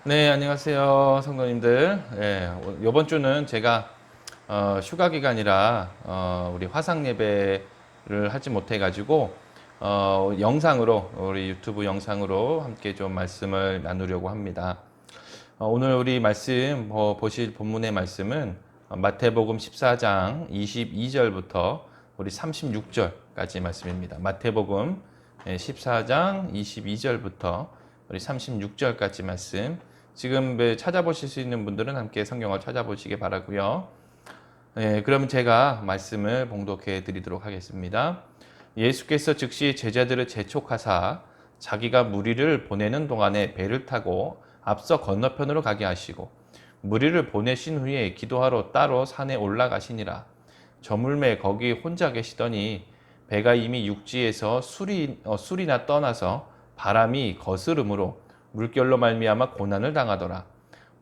네, 안녕하세요, 성도님들. 이번 주는 제가 휴가 기간이라 우리 화상 예배를 하지 못해가지고 영상으로 우리 유튜브 영상으로 함께 좀 말씀을 나누려고 합니다. 오늘 우리 말씀 보실 본문의 말씀은 마태복음 14장 22절부터 우리 36절까지 말씀입니다. 마태복음 14장 22절부터 우리 36절까지 말씀. 지금 찾아보실 수 있는 분들은 함께 성경을 찾아보시기 바라고요. 그러면 제가 말씀을 봉독해 드리도록 하겠습니다. 예수께서 즉시 제자들을 재촉하사 자기가 무리를 보내는 동안에 배를 타고 앞서 건너편으로 가게 하시고 무리를 보내신 후에 기도하러 따로 산에 올라가시니라. 저물매 거기 혼자 계시더니 배가 이미 육지에서 술이나 떠나서 바람이 거스름으로 물결로 말미암아 고난을 당하더라.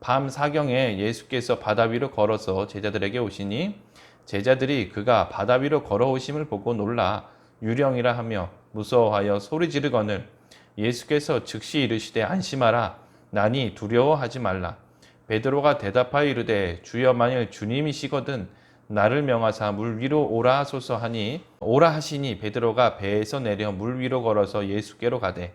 밤 사경에 예수께서 바다 위로 걸어서 제자들에게 오시니 제자들이 그가 바다 위로 걸어오심을 보고 놀라 유령이라 하며 무서워하여 소리 지르거늘 예수께서 즉시 이르시되 안심하라 나니 두려워하지 말라. 베드로가 대답하여 이르되 주여 만일 주님이시거든 나를 명하사 물 위로 오라 하소서 하니 오라 하시니 베드로가 배에서 내려 물 위로 걸어서 예수께로 가되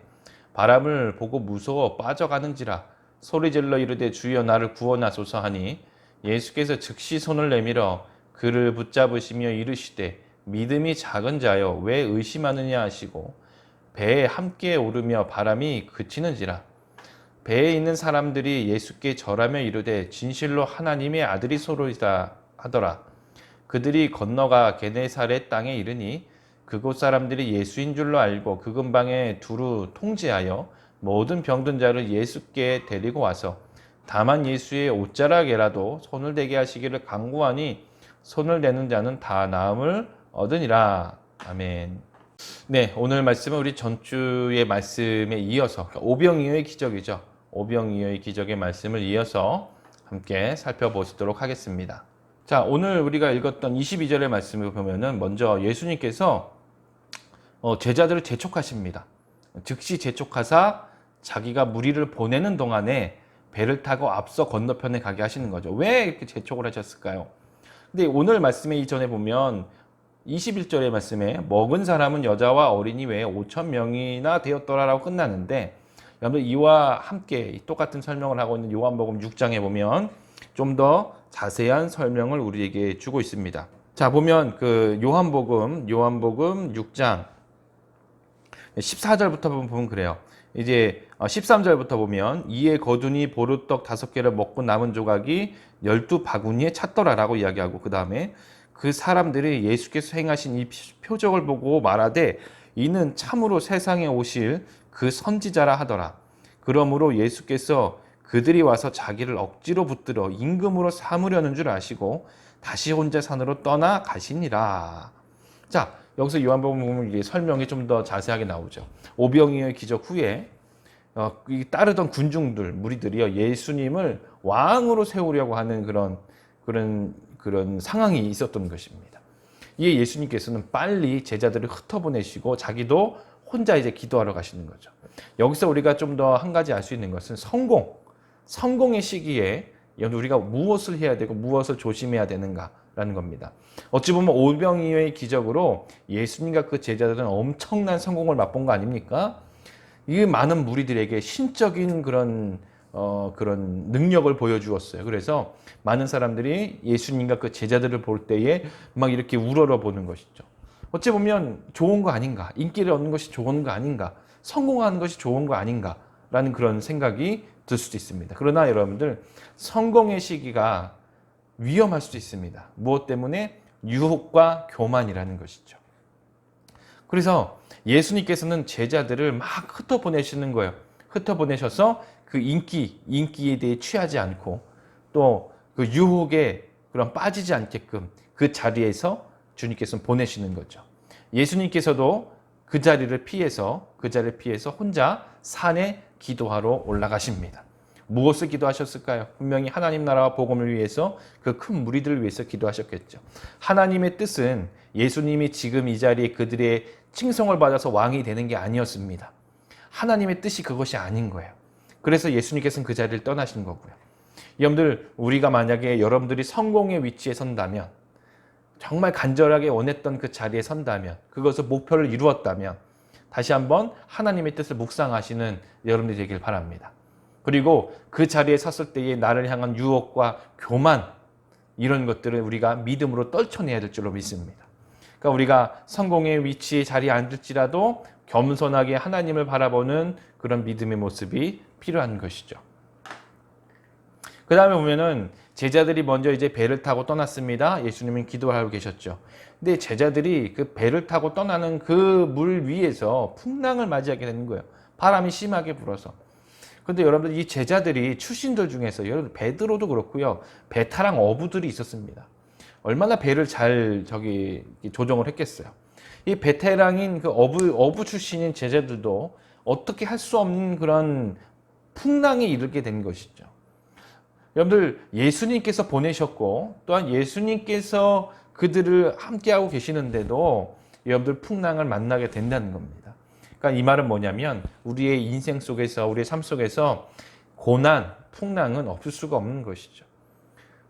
바람을 보고 무서워 빠져가는지라 소리질러 이르되 주여 나를 구원하소서 하니 예수께서 즉시 손을 내밀어 그를 붙잡으시며 이르시되 믿음이 작은 자여 왜 의심하느냐 하시고 배에 함께 오르며 바람이 그치는지라. 배에 있는 사람들이 예수께 절하며 이르되 진실로 하나님의 아들이 소로이다 하더라. 그들이 건너가 게네사렛 땅에 이르니 그곳 사람들이 예수인 줄로 알고 그 근방에 두루 통제하여 모든 병든 자를 예수께 데리고 와서 다만 예수의 옷자락에라도 손을 대게 하시기를 간구하니 손을 대는 자는 다 나음을 얻으니라. 아멘. 네, 오늘 말씀은 우리 전주의 말씀에 이어서 오병이어의 기적이죠. 오병이어의 기적의 말씀을 이어서 함께 살펴보시도록 하겠습니다. 자, 오늘 우리가 읽었던 22절의 말씀을 보면은 먼저 예수님께서 제자들을 재촉하십니다. 즉시 재촉하사 자기가 무리를 보내는 동안에 배를 타고 앞서 건너편에 가게 하시는 거죠. 왜 이렇게 재촉을 하셨을까요? 근데 오늘 말씀에 이전에 보면 21절의 말씀에 먹은 사람은 여자와 어린이 외에 5천 명이나 되었더라라고 끝나는데 여러분들 이와 함께 똑같은 설명을 하고 있는 요한복음 6장에 보면 좀 더 자세한 설명을 우리에게 주고 있습니다. 자, 보면 그 요한복음 6장 14절부터 보면 그래요. 이제 13절부터 보면 이에 거두니 보르떡 5개를 먹고 남은 조각이 12바구니에 찼더라라고 이야기하고 그 다음에 그 사람들이 예수께서 행하신 이 표적을 보고 말하되 이는 참으로 세상에 오실 그 선지자라 하더라. 그러므로 예수께서 그들이 와서 자기를 억지로 붙들어 임금으로 삼으려는 줄 아시고 다시 혼자 산으로 떠나 가시니라. 자, 여기서 요한복음 보면 설명이 좀 더 자세하게 나오죠. 오병이어의 기적 후에 따르던 군중들, 무리들이요 예수님을 왕으로 세우려고 하는 그런 상황이 있었던 것입니다. 이에 예수님께서는 빨리 제자들을 흩어보내시고 자기도 혼자 이제 기도하러 가시는 거죠. 여기서 우리가 좀 더 한 가지 알 수 있는 것은 성공의 시기에 우리가 무엇을 해야 되고 무엇을 조심해야 되는가라는 겁니다. 어찌 보면 오병이어의 기적으로 예수님과 그 제자들은 엄청난 성공을 맛본 거 아닙니까? 이 많은 무리들에게 신적인 그런 능력을 보여주었어요. 그래서 많은 사람들이 예수님과 그 제자들을 볼 때에 막 이렇게 우러러 보는 것이죠. 어찌 보면 좋은 거 아닌가? 인기를 얻는 것이 좋은 거 아닌가? 성공하는 것이 좋은 거 아닌가라는 그런 생각이 들 수도 있습니다. 그러나 여러분들 성공의 시기가 위험할 수도 있습니다. 무엇 때문에? 유혹과 교만이라는 것이죠. 그래서 예수님께서는 제자들을 막 흩어보내시는 거예요. 흩어보내셔서 그 인기에 대해 취하지 않고 또 그 유혹에 그런 빠지지 않게끔 그 자리에서 주님께서는 보내시는 거죠. 예수님께서도 그 자리를 피해서 혼자 산에 기도하러 올라가십니다. 무엇을 기도하셨을까요? 분명히 하나님 나라와 복음을 위해서 그 큰 무리들을 위해서 기도하셨겠죠. 하나님의 뜻은 예수님이 지금 이 자리에 그들의 칭송을 받아서 왕이 되는 게 아니었습니다. 하나님의 뜻이 그것이 아닌 거예요. 그래서 예수님께서는 그 자리를 떠나신 거고요. 여러분들, 우리가 만약에 여러분들이 성공의 위치에 선다면, 정말 간절하게 원했던 그 자리에 선다면, 그것을 목표를 이루었다면 다시 한번 하나님의 뜻을 묵상하시는 여러분들이 되길 바랍니다. 그리고 그 자리에 섰을 때의 나를 향한 유혹과 교만, 이런 것들을 우리가 믿음으로 떨쳐내야 될 줄로 믿습니다. 그러니까 우리가 성공의 위치에 자리에 앉을지라도 겸손하게 하나님을 바라보는 그런 믿음의 모습이 필요한 것이죠. 그 다음에 보면은 제자들이 먼저 이제 배를 타고 떠났습니다. 예수님은 기도하고 계셨죠. 근데 제자들이 그 배를 타고 떠나는 그 물 위에서 풍랑을 맞이하게 되는 거예요. 바람이 심하게 불어서. 근데 여러분들, 이 제자들이 출신들 중에서 여러분 베드로도 그렇고요, 베타랑 어부들이 있었습니다. 얼마나 배를 잘 조정을 했겠어요. 이 베테랑인 그 어부 출신인 제자들도 어떻게 할 수 없는 그런 풍랑에 이르게 된 것이죠. 여러분들, 예수님께서 보내셨고 또한 예수님께서 그들을 함께하고 계시는데도 여러분들 풍랑을 만나게 된다는 겁니다. 그러니까 이 말은 뭐냐면, 우리의 인생 속에서, 우리의 삶 속에서 고난, 풍랑은 없을 수가 없는 것이죠.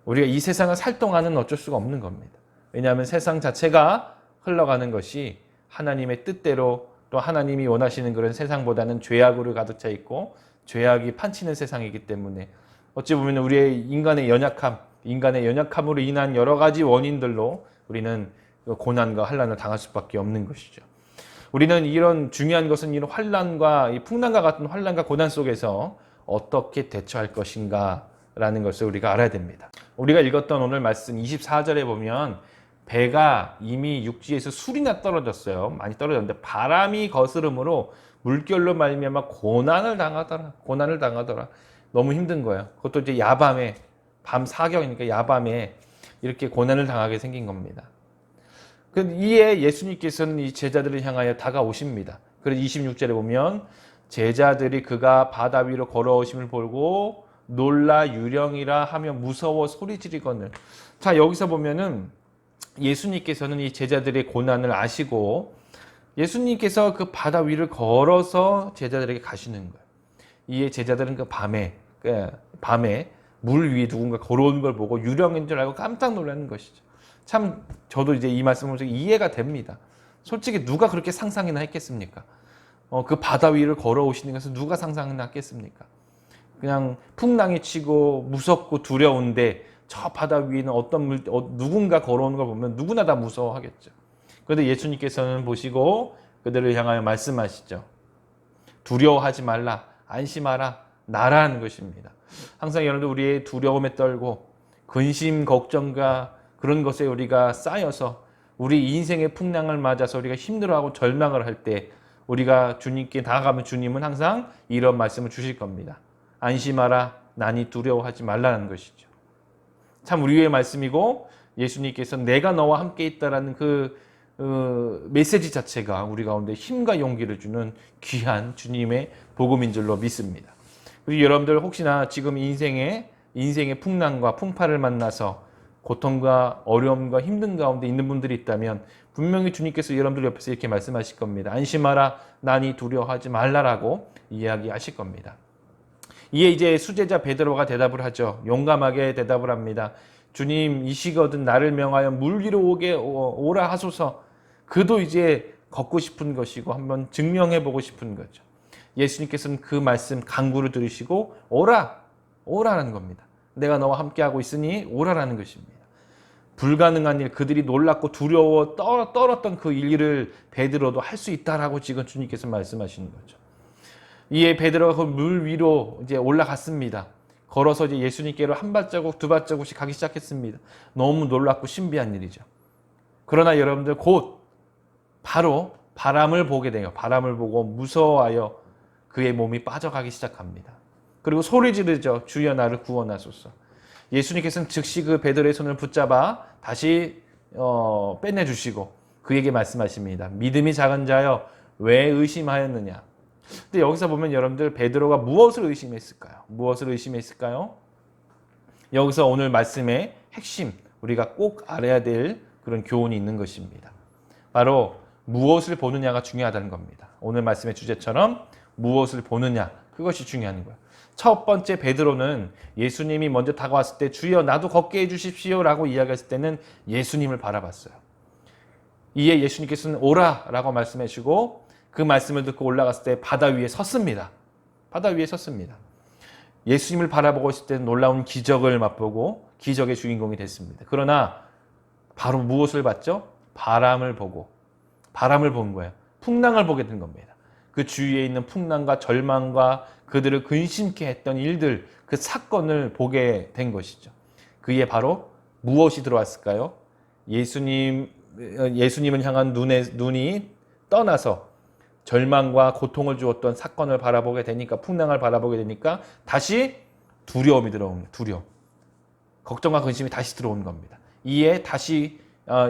우리가 이 세상을 살 동안은 어쩔 수가 없는 겁니다. 왜냐하면 세상 자체가 흘러가는 것이 하나님의 뜻대로, 또 하나님이 원하시는 그런 세상보다는 죄악으로 가득 차 있고 죄악이 판치는 세상이기 때문에 어찌 보면 우리의 인간의 연약함으로 인한 여러 가지 원인들로 우리는 고난과 환난을 당할 수밖에 없는 것이죠. 우리는 이런 중요한 것은 이런 환난과 이 풍랑과 같은 환난과 고난 속에서 어떻게 대처할 것인가 라는 것을 우리가 알아야 됩니다. 우리가 읽었던 오늘 말씀 24절에 보면 배가 이미 육지에서 술이나 떨어졌어요. 많이 떨어졌는데 바람이 거스름으로 물결로 말미암아 고난을 당하더라. 너무 힘든 거예요. 그것도 이제 야밤에, 밤 사경이니까 야밤에 이렇게 고난을 당하게 생긴 겁니다. 이에 예수님께서는 이 제자들을 향하여 다가오십니다. 그래서 26절에 보면 제자들이 그가 바다 위로 걸어오심을 보고 놀라 유령이라 하며 무서워 소리 지르거늘. 자, 여기서 보면은 예수님께서는 이 제자들의 고난을 아시고 예수님께서 그 바다 위를 걸어서 제자들에게 가시는 거예요. 이에 제자들은 그 밤에 물 위에 누군가 걸어오는 걸 보고 유령인 줄 알고 깜짝 놀라는 것이죠. 참, 저도 이제 이 말씀을 보면서 이해가 됩니다. 솔직히 누가 그렇게 상상이나 했겠습니까? 그 바다 위를 걸어오시는 것을 누가 상상이나 했겠습니까? 그냥 풍랑이 치고 무섭고 두려운데 저 바다 위에는 누군가 걸어오는 걸 보면 누구나 다 무서워하겠죠. 그런데 예수님께서는 보시고 그들을 향하여 말씀하시죠. 두려워하지 말라, 안심하라, 나라는 것입니다. 항상 여러분들, 우리의 두려움에 떨고 근심, 걱정과 그런 것에 우리가 쌓여서 우리 인생의 풍랑을 맞아서 우리가 힘들어하고 절망을 할 때 우리가 주님께 나아가면 주님은 항상 이런 말씀을 주실 겁니다. 안심하라, 나니 두려워하지 말라는 것이죠. 참 우리의 말씀이고 예수님께서 내가 너와 함께 있다라는 그 메시지 자체가 우리 가운데 힘과 용기를 주는 귀한 주님의 복음인 줄로 믿습니다. 그리고 여러분들, 혹시나 지금 인생의 풍랑과 풍파를 만나서 고통과 어려움과 힘든 가운데 있는 분들이 있다면 분명히 주님께서 여러분들 옆에서 이렇게 말씀하실 겁니다. 안심하라, 나니 두려워하지 말라라고 이야기하실 겁니다. 이에 이제 수제자 베드로가 대답을 하죠. 용감하게 대답을 합니다. 주님, 이시거든 나를 명하여 물 위로 오라 하소서. 그도 이제 걷고 싶은 것이고 한번 증명해 보고 싶은 거죠. 예수님께서는 그 말씀 간구를 들으시고 오라라는 겁니다. 내가 너와 함께하고 있으니 오라라는 것입니다. 불가능한 일, 그들이 놀랍고 두려워 떨었던 그 일을 베드로도 할 수 있다라고 지금 주님께서 말씀하시는 거죠. 이에 베드로가 그 물 위로 이제 올라갔습니다. 걸어서 이제 예수님께로 한 발자국, 두 발자국씩 가기 시작했습니다. 너무 놀랍고 신비한 일이죠. 그러나 여러분들, 곧 바로 바람을 보게 돼요. 바람을 보고 무서워하여 그의 몸이 빠져가기 시작합니다. 그리고 소리 지르죠. 주여 나를 구원하소서. 예수님께서는 즉시 그 베드로의 손을 붙잡아 다시 빼내주시고 그에게 말씀하십니다. 믿음이 작은 자여, 왜 의심하였느냐. 근데 여기서 보면 여러분들, 베드로가 무엇을 의심했을까요? 여기서 오늘 말씀의 핵심, 우리가 꼭 알아야 될 그런 교훈이 있는 것입니다. 바로 무엇을 보느냐가 중요하다는 겁니다. 오늘 말씀의 주제처럼 무엇을 보느냐, 그것이 중요한 거예요. 첫 번째 베드로는 예수님이 먼저 다가왔을 때 주여 나도 걷게 해주십시오 라고 이야기했을 때는 예수님을 바라봤어요. 이에 예수님께서는 오라 라고 말씀해 주시고 그 말씀을 듣고 올라갔을 때 바다 위에 섰습니다. 바다 위에 섰습니다. 예수님을 바라보고 있을 때 놀라운 기적을 맛보고 기적의 주인공이 됐습니다. 그러나 바로 무엇을 봤죠? 바람을 본 거예요. 풍랑을 보게 된 겁니다. 그 주위에 있는 풍랑과 절망과 그들을 근심케 했던 일들, 그 사건을 보게 된 것이죠. 그에 바로 무엇이 들어왔을까요? 예수님을 향한 눈이 떠나서 절망과 고통을 주었던 사건을 바라보게 되니까, 풍랑을 바라보게 되니까 다시 두려움이 들어옵니다. 두려움. 걱정과 근심이 다시 들어오는 겁니다. 이에 다시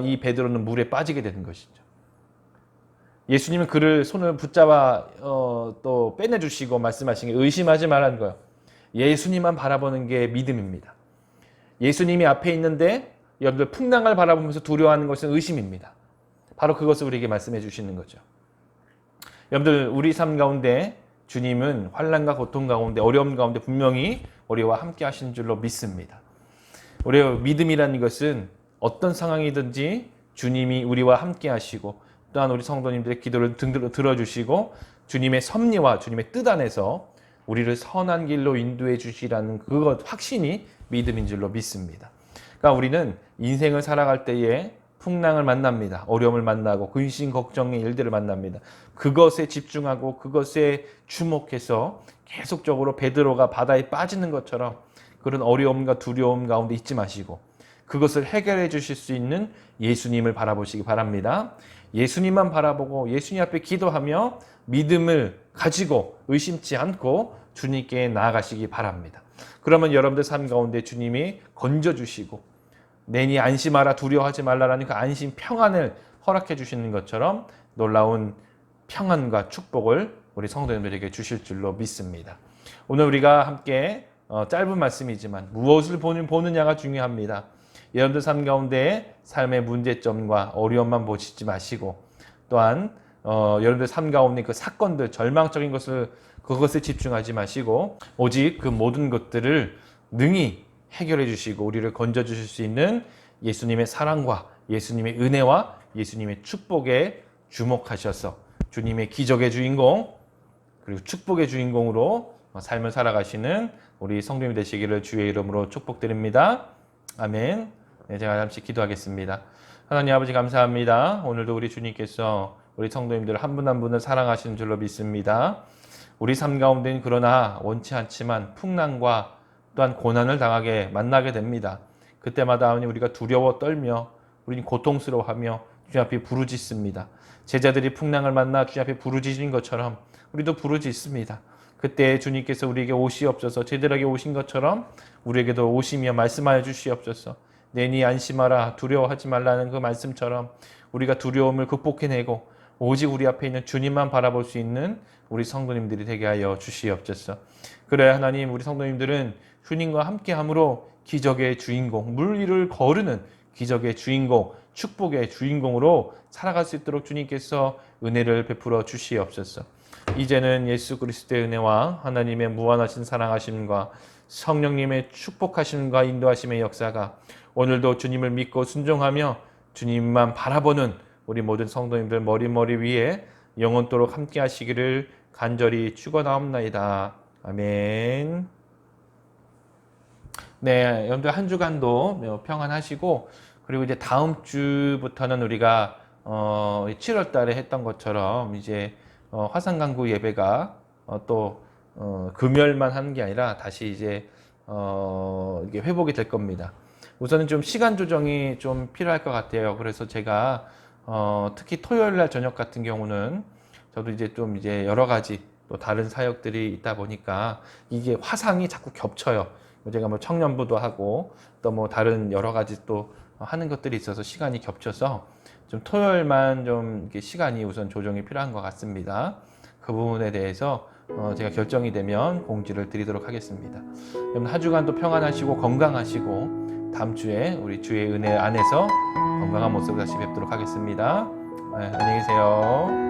이 베드로는 물에 빠지게 되는 것이죠. 예수님은 그를 손을 붙잡아 또 빼내주시고 말씀하신 게 의심하지 말라는 거예요. 예수님만 바라보는 게 믿음입니다. 예수님이 앞에 있는데 여러분들 풍랑을 바라보면서 두려워하는 것은 의심입니다. 바로 그것을 우리에게 말씀해 주시는 거죠. 여러분들 우리 삶 가운데 주님은 환난과 고통 가운데 어려움 가운데 분명히 우리와 함께 하시는 줄로 믿습니다. 우리의 믿음이라는 것은 어떤 상황이든지 주님이 우리와 함께 하시고 또한 우리 성도님들의 기도를 들어주시고 주님의 섭리와 주님의 뜻 안에서 우리를 선한 길로 인도해 주시라는 그것 확신이 믿음인 줄로 믿습니다. 그러니까 우리는 인생을 살아갈 때에 풍랑을 만납니다. 어려움을 만나고 근심 걱정의 일들을 만납니다. 그것에 집중하고 그것에 주목해서 계속적으로 베드로가 바다에 빠지는 것처럼 그런 어려움과 두려움 가운데 있지 마시고 그것을 해결해 주실 수 있는 예수님을 바라보시기 바랍니다. 예수님만 바라보고 예수님 앞에 기도하며 믿음을 가지고 의심치 않고 주님께 나아가시기 바랍니다. 그러면 여러분들 삶 가운데 주님이 건져주시고 내니 안심하라 두려워하지 말라라는 그 안심 평안을 허락해 주시는 것처럼 놀라운 평안과 축복을 우리 성도님들에게 주실 줄로 믿습니다. 오늘 우리가 함께 짧은 말씀이지만 무엇을 보느냐가 중요합니다. 여러분들 삶 가운데 삶의 문제점과 어려움만 보시지 마시고 또한 여러분들 삶 가운데 그 사건들 절망적인 그것에 집중하지 마시고 오직 그 모든 것들을 능히 해결해 주시고 우리를 건져 주실 수 있는 예수님의 사랑과 예수님의 은혜와 예수님의 축복에 주목하셔서 주님의 기적의 주인공 그리고 축복의 주인공으로 삶을 살아가시는 우리 성도님 되시기를 주의 이름으로 축복드립니다. 아멘. 네, 제가 잠시 기도하겠습니다. 하나님 아버지 감사합니다. 오늘도 우리 주님께서 우리 성도님들 한 분 한 분을 사랑하시는 줄로 믿습니다. 우리 삶 가운데는 그러나 원치 않지만 풍랑과 또한 고난을 만나게 됩니다. 그때마다 우리가 두려워 떨며 우리는 고통스러워하며 주님 앞에 부르짖습니다. 제자들이 풍랑을 만나 주님 앞에 부르짖은 것처럼 우리도 부르짖습니다. 그때 주님께서 우리에게 오시옵소서 제자들에게 오신 것처럼 우리에게도 오시며 말씀하여 주시옵소서. 내니 안심하라 두려워하지 말라는 그 말씀처럼 우리가 두려움을 극복해내고 오직 우리 앞에 있는 주님만 바라볼 수 있는 우리 성도님들이 되게 하여 주시옵소서. 그래 하나님 우리 성도님들은 주님과 함께함으로 기적의 주인공 물 위를 거르는 기적의 주인공 축복의 주인공으로 살아갈 수 있도록 주님께서 은혜를 베풀어 주시옵소서. 이제는 예수 그리스도의 은혜와 하나님의 무한하신 사랑하심과 성령님의 축복하심과 인도하심의 역사가 오늘도 주님을 믿고 순종하며 주님만 바라보는 우리 모든 성도님들 머리 위에 영원토록 함께 하시기를 간절히 축원하옵나이다. 아멘. 네, 여러분들 한 주간도 평안하시고 그리고 이제 다음 주부터는 우리가 7월 달에 했던 것처럼 이제 화상강구 예배가 또 금요일만 하는 게 아니라 다시 이제 이게 회복이 될 겁니다. 우선은 좀 시간 조정이 좀 필요할 것 같아요. 그래서 제가 특히 토요일 날 저녁 같은 경우는 저도 이제 좀 이제 여러 가지 또 다른 사역들이 있다 보니까 이게 화상이 자꾸 겹쳐요. 제가 뭐 청년부도 하고 또 뭐 다른 여러 가지 또 하는 것들이 있어서 시간이 겹쳐서 좀 토요일만 좀 이렇게 시간이 우선 조정이 필요한 것 같습니다. 그 부분에 대해서 제가 결정이 되면 공지를 드리도록 하겠습니다. 여러분 한 주간도 평안하시고 건강하시고 다음 주에 우리 주의 은혜 안에서 건강한 모습으로 다시 뵙도록 하겠습니다. 네, 안녕히 계세요.